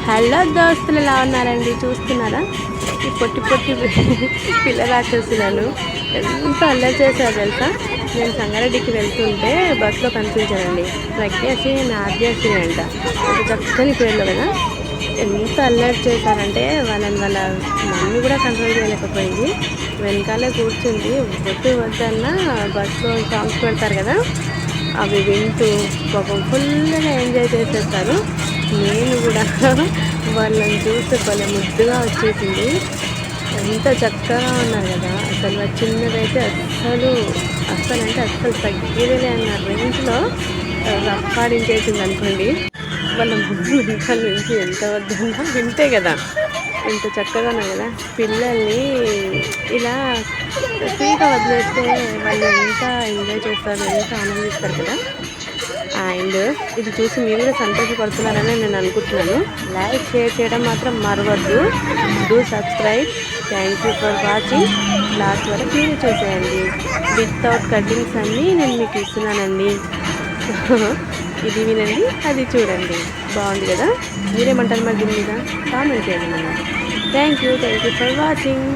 Hello దోస్తులు, ఎలా ఉన్నారండి? చూస్తున్నారా ఈ పొట్టి పొట్టి పిల్లలు వచ్చేస్తున్నాను. ఎంత అల్లరి చేశారు తెలుసా. నేను సంగారెడ్డికి వెళ్తుంటే బస్సులో కనిపించానండి. ప్రజ్ఞాసి నాద్యాసి అంట, ఒక చక్కని పేర్లు కదా. ఎంత అల్లరి చేశారంటే వాళ్ళ మమ్మీ కూడా కంట్రోల్ చేయలేకపోయింది. వెనకాలే కూర్చుంది. వద్దు వద్దన్నా బస్సులో సాంగ్స్ పెడతారు కదా, అవి వింటూ పాపం ఫుల్గా ఎంజాయ్ చేసేస్తారు. నేను కూడా వాళ్ళని చూస్తే భలే ముద్దుగా వచ్చేసింది. ఎంత చక్కగా ఉన్నారు కదా. అసలు చిన్నదైతే అస్సలు తగ్గేదేలే అన్న రేంజ్లో రప్పాడించేసింది అనుకోండి. వాళ్ళ ముందు వెనకాల నుంచి ఎంత వద్దన్నా వింటే కదా. ఎంత చక్కగా ఉన్నారు కదా. పిల్లల్ని ఇలా ఫ్రీగా వదిలేస్తే వాళ్ళు ఎంత ఎంజాయ్ చేస్తారు, ఎంత ఆనందిస్తారు కదా. అండ్ ఇది చూసి మీరు కూడా సంతోషపడుతున్నారని నేను అనుకుంటున్నాను. లైక్, షేర్ చేయడం మాత్రం మరవద్దు. Do subscribe. Thank you for watching. Last వరకు మీరు చూసేయండి. వితౌట్ కటింగ్స్ అన్నీ నేను మీకు ఇస్తున్నానండి. ఇది వినండి, అది చూడండి. బాగుంది కదా. మీరేమంటారు మరి దీని మీద? కామెంట్ చేయండి. Thank you for watching.